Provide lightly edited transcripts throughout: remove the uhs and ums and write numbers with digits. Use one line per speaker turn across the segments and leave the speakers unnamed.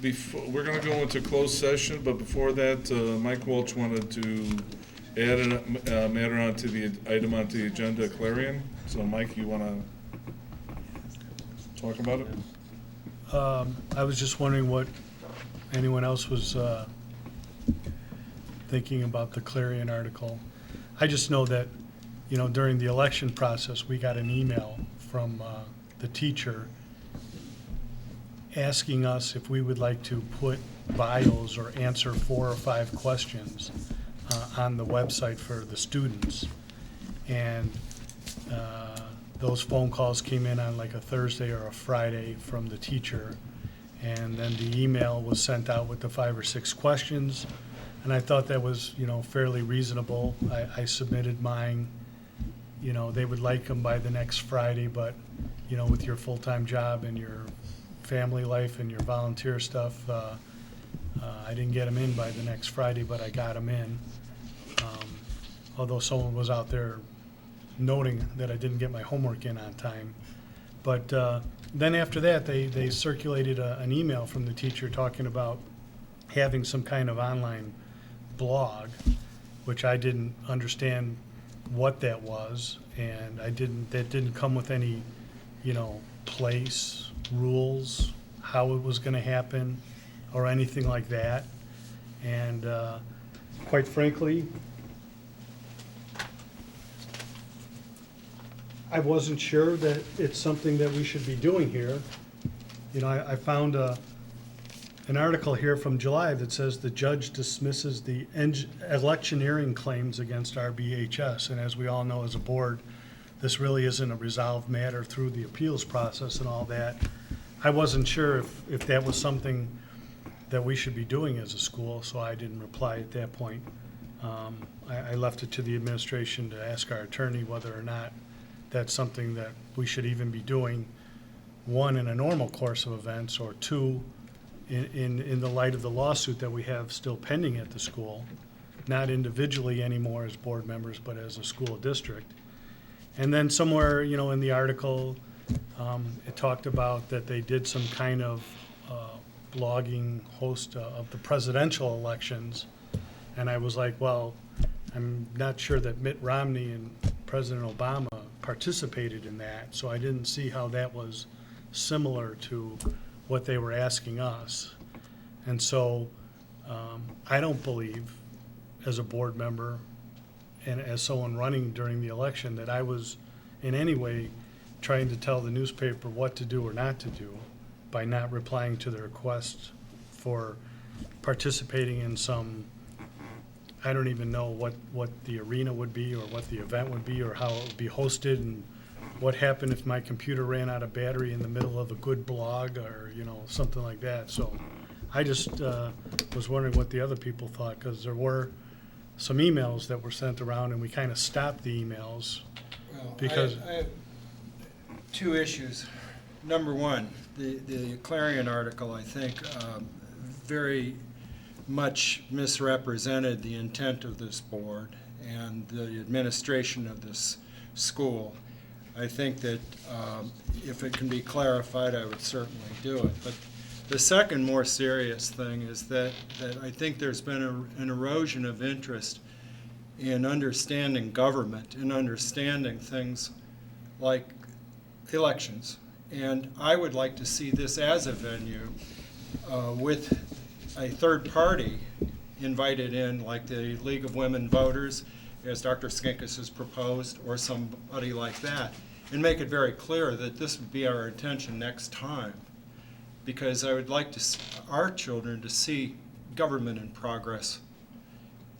We're going to go into closed session, but before that, Mike Welch wanted to add a matter onto the item onto the agenda, Clarion. So, Mike, you want to talk about it?
I was just wondering what anyone else was thinking about the Clarion article. I just know that, during the election process, we got an email from the teacher asking us if we would like to put bios or answer 4 or 5 questions on the website for the students. And those phone calls came in on like a Thursday or a Friday from the teacher. And then the email was sent out with the 5 or 6 questions. And I thought that was, fairly reasonable. I submitted mine. They would like them by the next Friday, but, with your full-time job and your family life and your volunteer stuff, I didn't get them in by the next Friday, but I got them in. Although someone was out there noting that I didn't get my homework in on time. But then after that, they circulated an email from the teacher talking about having some kind of online blog, which I didn't understand what that was, and that didn't come with any, place, rules, how it was going to happen, or anything like that. And quite frankly, I wasn't sure that it's something that we should be doing here. I found an article here from July that says the judge dismisses the electioneering claims against RBHS. And as we all know as a board, this really isn't a resolved matter through the appeals process and all that. I wasn't sure if that was something that we should be doing as a school, so I didn't reply at that point. I left it to the administration to ask our attorney whether or not that's something that we should even be doing, 1, in a normal course of events, or 2, in the light of the lawsuit that we have still pending at the school, not individually anymore as board members, but as a school district. And then somewhere, in the article, it talked about that they did some kind of blogging host of the presidential elections. And I was like, well, I'm not sure that Mitt Romney and President Obama participated in that, so I didn't see how that was similar to what they were asking us. And so I don't believe, as a board member and as someone running during the election, that I was in any way trying to tell the newspaper what to do or not to do by not replying to the request for participating in some, I don't even know what the arena would be or what the event would be or how it would be hosted and what happened if my computer ran out of battery in the middle of a good blog or, something like that. So I just was wondering what the other people thought, because there were some emails that were sent around and we kind of stopped the emails.
Well,
because
I have 2 issues. Number 1, the Clarion article, I think, very much misrepresented the intent of this board and the administration of this school. I think that if it can be clarified, I would certainly do it. But the second more serious thing is that I think there's been an erosion of interest in understanding government and understanding things like elections. And I would like to see this as a venue with a third party invited in, like the League of Women Voters, as Dr. Skinkis has proposed, or somebody like that, and make it very clear that this would be our intention next time. Because I would like our children to see government in progress.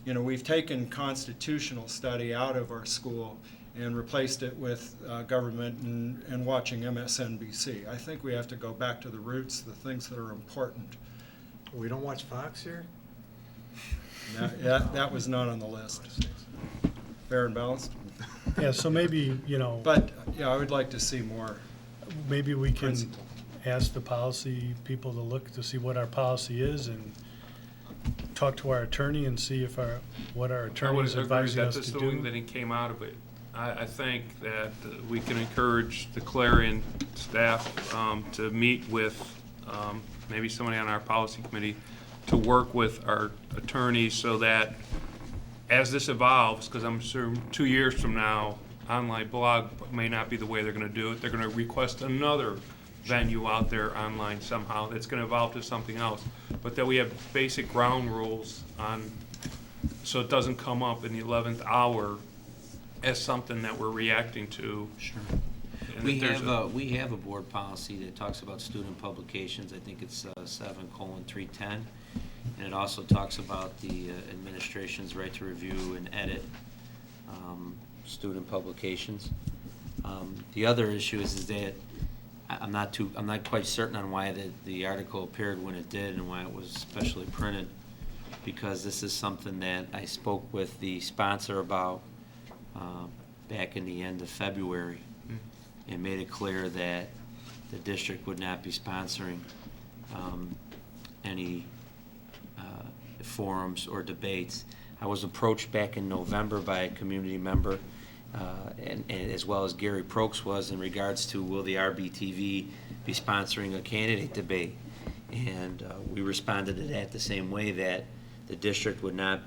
We've taken constitutional study out of our school and replaced it with government and watching MSNBC. I think we have to go back to the roots, the things that are important.
We don't watch Fox here?
That was not on the list. Fair and balanced?
Yeah, so maybe,
But, I would like to see more.
maybe we can
Principle.
ask the policy people to look to see what our policy is and talk to our attorney and see if what our
I would
attorney is
agree
advising
that
us
this
to
is the only
do.
thing that came out of it. I think that we can encourage the Clarion staff to meet with maybe somebody on our policy committee, to work with our attorneys so that as this evolves, because I'm sure 2 years from now, online blog may not be the way they're going to do it. They're going to request another venue out there online somehow that's going to evolve to something else. But that we have basic ground rules on, so it doesn't come up in the 11th hour as something that we're reacting to.
Sure.
And
We
that there's
we have a board policy that talks about student publications. I think it's 7:310. And it also talks about the administration's right to review and edit student publications. The other issue is that I'm not quite certain on why the article appeared when it did and why it was specially printed, because this is something that I spoke with the sponsor about back in the end of February, and made it clear that the district would not be sponsoring any forums or debates. I was approached back in November by a community member, and as well as Gary Prokes was, in regards to will the RBTV be sponsoring a candidate debate. And we responded to that the same way, that the district would not,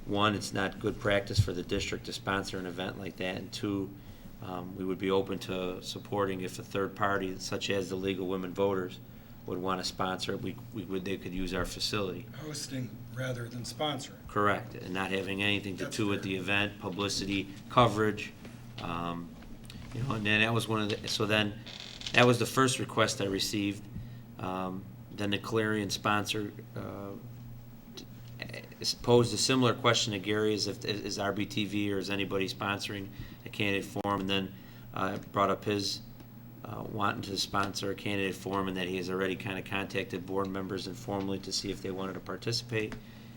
one, it's not good practice for the district to sponsor an event like that, and two, we would be open to supporting if a third party, such as the League of Women Voters, would want to sponsor it. They could use our facility.
Hosting rather than sponsoring.
Correct, and not having anything to
That's
do with
fair.
the event, publicity, coverage. And then that was that was the first request I received. Then the Clarion sponsor posed a similar question to Gary, is RBTV or is anybody sponsoring a candidate forum, and then brought up his wanting to sponsor a candidate forum, and that he has already kind of contacted board members informally to see if they wanted to participate.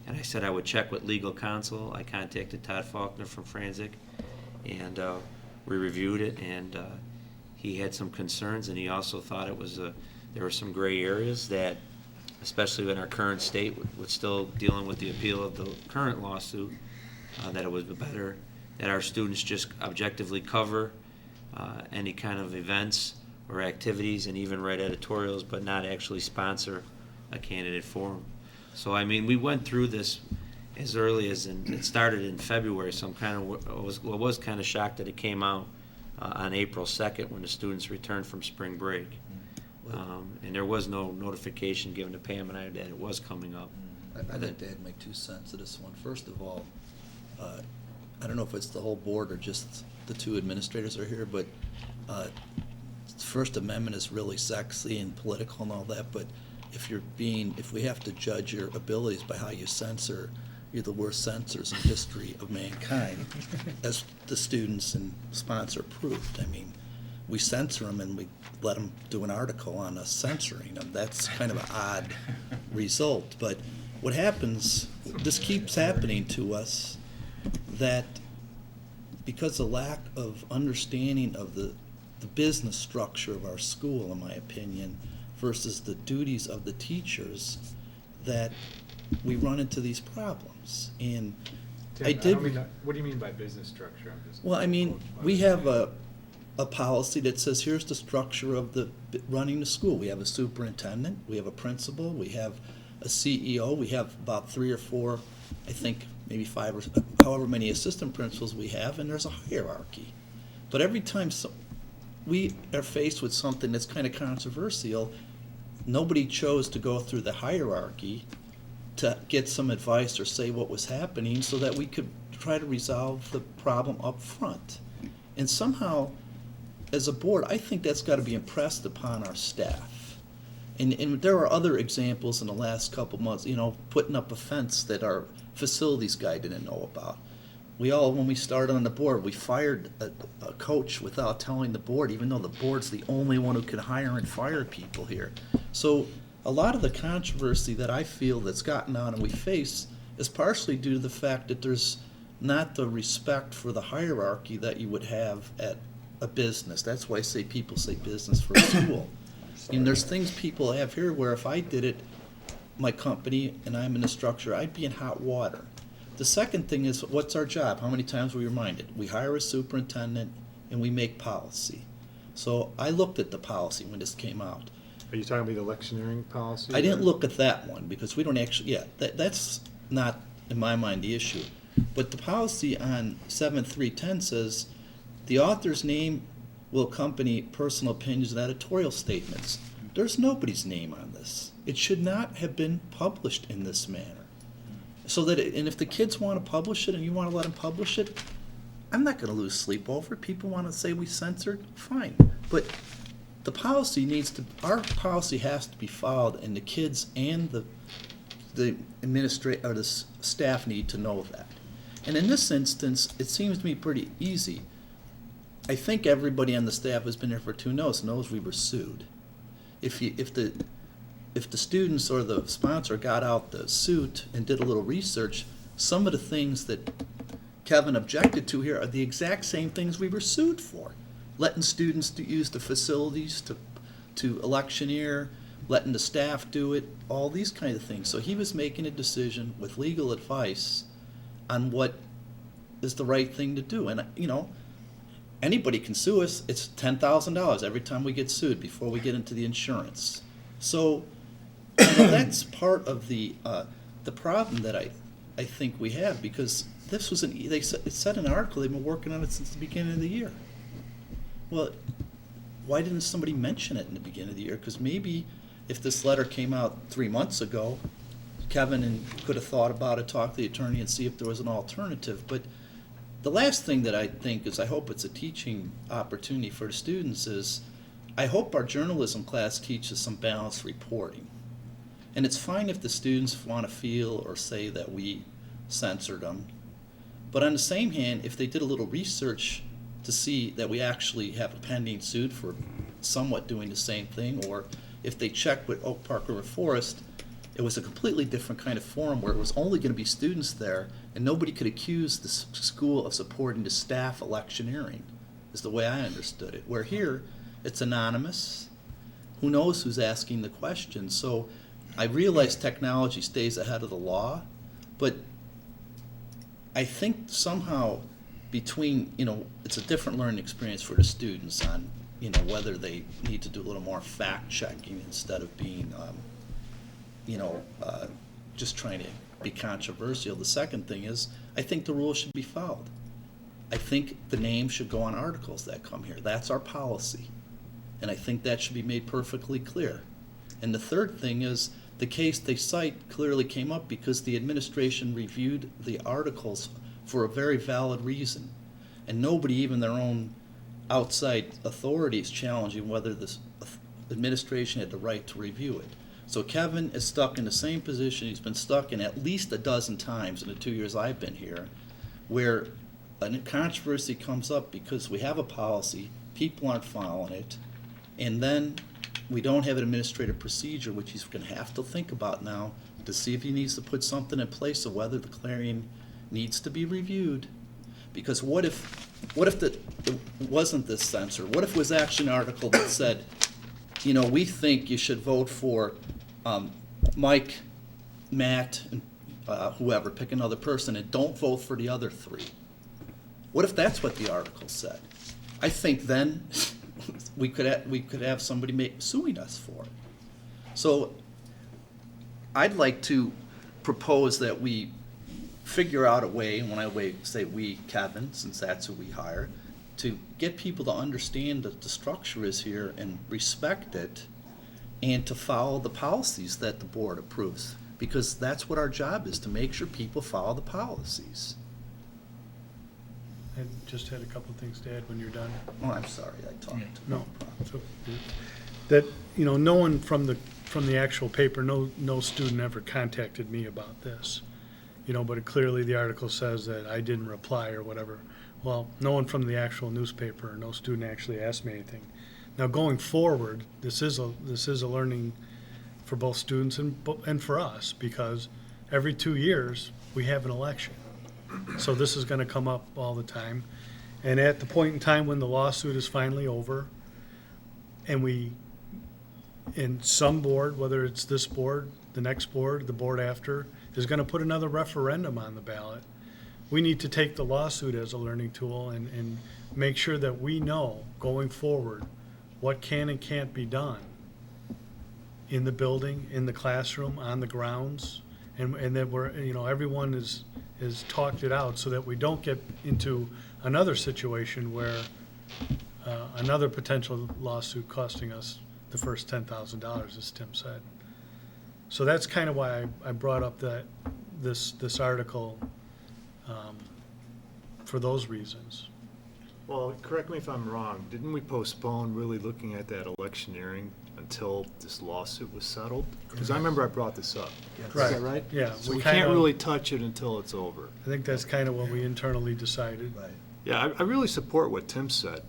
And I said I would check with legal counsel. I contacted Todd Faulkner from Franzik, and we reviewed it, and he had some concerns, and he also thought it was there were some gray areas that, especially in our current state, with still dealing with the appeal of the current lawsuit, that it was better that our students just objectively cover any kind of events or activities and even write editorials, but not actually sponsor a candidate forum. So, we went through this as early as it started in February, so I was kind of shocked that it came out on April 2nd when the students returned from spring break. And there was no notification given to Pam and I that it was coming up.
I'd like to add my 2 cents to this one. First of all, I don't know if it's the whole board or just the 2 administrators are here, but First Amendment is really sexy and political and all that, but if we have to judge your abilities by how you censor, you're the worst censors in history of mankind, as the students and sponsor proved. We censor them and we let them do an article on us censoring them. That's kind of an odd result. But what happens, this keeps happening to us, that because of lack of understanding of the business structure of our school, in my opinion, versus the duties of the teachers, that we run into these problems. And
Tim, what do you mean by business structure?
We have a policy that says here's the structure of running the school. We have a superintendent, we have a principal, we have a CEO, we have about 3 or 4, I think maybe 5 or however many assistant principals we have, and there's a hierarchy. But every time we are faced with something that's kind of controversial, nobody chose to go through the hierarchy to get some advice or say what was happening so that we could try to resolve the problem up front. And somehow, as a board, I think that's got to be impressed upon our staff. And there are other examples in the last couple months, putting up a fence that our facilities guy didn't know about. When we started on the board, we fired a coach without telling the board, even though the board's the only one who can hire and fire people here. So a lot of the controversy that I feel that's gotten out and we face is partially due to the fact that there's not the respect for the hierarchy that you would have at a business. That's why people say business for a school. And there's things people have here where if I did it, my company, and I'm in the structure, I'd be in hot water. The second thing is, what's our job? How many times are we reminded? We hire a superintendent and we make policy. So I looked at the policy when this came out.
Are you talking about the electioneering policy?
I didn't
or-
look at that one, because we don't actually, that's not, in my mind, the issue. But the policy on 7310 says, the author's name will accompany personal opinions and editorial statements. There's nobody's name on this. It should not have been published in this manner. So that, and if the kids want to publish it and you want to let them publish it, I'm not going to lose sleep over it. People want to say we censored, fine. But the policy needs to, our policy has to be followed, and the kids and the or the staff need to know that. And in this instance, it seems to me pretty easy. I think everybody on the staff who's been here for 2 knows we were sued. If the students or the sponsor got out the suit and did a little research, some of the things that Kevin objected to here are the exact same things we were sued for. Letting students use the facilities to electioneer, letting the staff do it, all these kind of things. So he was making a decision with legal advice on what is the right thing to do. And, you know, anybody can sue us. It's $10,000 every time we get sued before we get into the insurance. So you know, that's part of the problem that I think we have, because this was it said in an article they've been working on it since the beginning of the year. Well, why didn't somebody mention it in the beginning of the year? Because maybe if this letter came out 3 months ago, Kevin could have thought about it, talked to the attorney, and see if there was an alternative. But the last thing that I think is, I hope it's a teaching opportunity for the students, is I hope our journalism class teaches some balanced reporting. And it's fine if the students want to feel or say that we censored them. But on the same hand, if they did a little research to see that we actually have a pending suit for somewhat doing the same thing, or if they checked with Oak Park River Forest, it was a completely different kind of forum where it was only going to be students there, and nobody could accuse the school of supporting the staff electioneering, is the way I understood it. Where here, it's anonymous. Who knows who's asking the question? So I realize technology stays ahead of the law, but I think somehow between, you know, it's a different learning experience for the students on, you know, whether they need to do a little more fact checking instead of being, just trying to be controversial. The second thing is, I think the rules should be followed. I think the name should go on articles that come here. That's our policy. And I think that should be made perfectly clear. And the third thing is, the case they cite clearly came up because the administration reviewed the articles for a very valid reason. And nobody, even their own outside authorities, challenging whether this administration had the right to review it. So Kevin is stuck in the same position he's been stuck in at least a dozen times in the 2 years I've been here, where a controversy comes up because we have a policy, people aren't following it, and then we don't have an administrative procedure, which he's going to have to think about now to see if he needs to put something in place of whether the Clarion needs to be reviewed. Because what if it wasn't this censor? What if it was actually an article that said, you know, we think you should vote for Mike, Matt, and whoever, pick another person, and don't vote for the other 3? What if that's what the article said? I think then we could have somebody suing us for it. So I'd like to propose that we figure out a way, and when I say we, Kevin, since that's who we hire, to get people to understand that the structure is here and respect it, and to follow the policies that the board approves, because that's what our job is, to make sure people follow the policies.
I just had a couple of things to add when you're done.
Oh, I'm sorry, I talked.
No, so, that, you know, no one from the actual paper, no student ever contacted me about this. You know, but clearly the article says that I didn't reply or whatever. Well, no one from the actual newspaper, no student actually asked me anything. Now, going forward, this is a learning for both students and for us, because every 2 years we have an election. So this is going to come up all the time. And at the point in time when the lawsuit is finally over, and some board, whether it's this board, the next board, the board after, is going to put another referendum on the ballot, we need to take the lawsuit as a learning tool and make sure that we know going forward what can and can't be done in the building, in the classroom, on the grounds, and that we're, everyone is talked it out so that we don't get into another situation where another potential lawsuit costing us the first $10,000, as Tim said. So that's kind of why I brought up this article, for those reasons.
Well, correct me if I'm wrong, didn't we postpone really looking at that electioneering until this lawsuit was settled? Because I remember I brought this up. Is
Right.
that right?
Yeah,
So
we
we can't
kinda-
really touch it until it's over.
I think that's kind of what we internally decided.
Right.
Yeah, I really support what Tim said.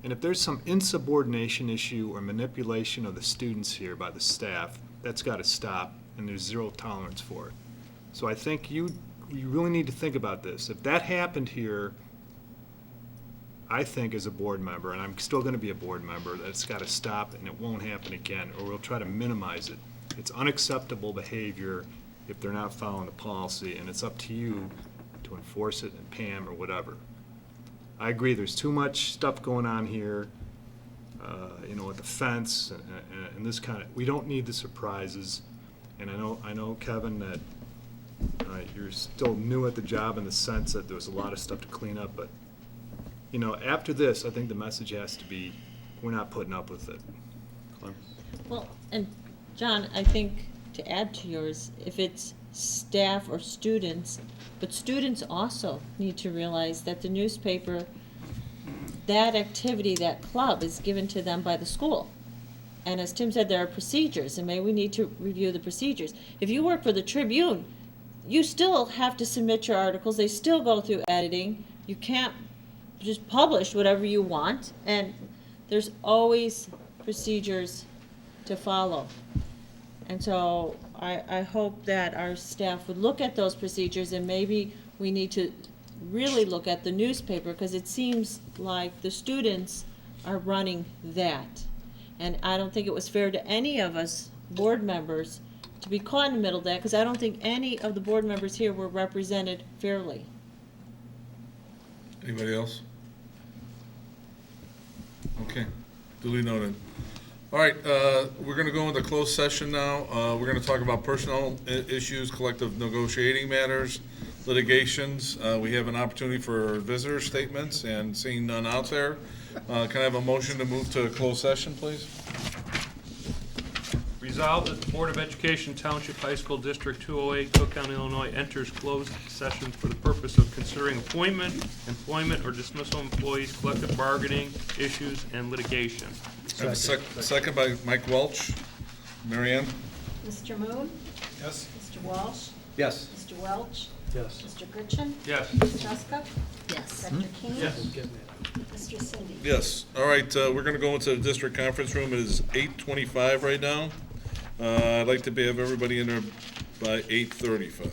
And if there's some insubordination issue or manipulation of the students here by the staff, that's got to stop, and there's zero tolerance for it. So I think you really need to think about this. If that happened here, I think as a board member, and I'm still going to be a board member, that it's got to stop and it won't happen again, or we'll try to minimize it. It's unacceptable behavior if they're not following the policy, and it's up to you to enforce it, and Pam or whatever. I agree, there's too much stuff going on here, with the fence and this kind of, we don't need the surprises. And I know, Kevin, that you're still new at the job in the sense that there's a lot of stuff to clean up, but, after this, I think the message has to be, we're not putting up with it.
Well, and John, I think to add to yours, if it's staff or students, but students also need to realize that the newspaper, that activity, that club is given to them by the school. And as Tim said, there are procedures, and maybe we need to review the procedures. If you work for the Tribune, you still have to submit your articles, they still go through editing. You can't just publish whatever you want, and there's always procedures to follow. And so I hope that our staff would look at those procedures, and maybe we need to really look at the newspaper, because it seems like the students are running that. And I don't think it was fair to any of us board members to be caught in the middle of that, because I don't think any of the board members here were represented fairly.
Anybody else? Okay, duly noted. All right, we're gonna go into closed session now. We're gonna talk about personnel issues, collective negotiating matters, litigations. We have an opportunity for visitor statements, and seeing none out there, can I have a motion to move to a closed session, please?
Resolved that the Board of Education Township High School District 208, Cook County, Illinois, enters closed session for the purpose of considering appointment, employment, or dismissal of employees, collective bargaining issues, and litigation.
I have a second by Mike Welch. Mary Ann?
Mr. Moon?
Yes?
Mr. Walsh?
Yes.
Mr. Welch?
Yes.
Mr. Goodchin?
Yes.
Ms. Juska?
Yes.
Dr. King?
Yes.
Mr. Cindy?
Yes. All right, we're gonna go into the district conference room. It is 8:25 right now. I'd like to have everybody in there by 8:35.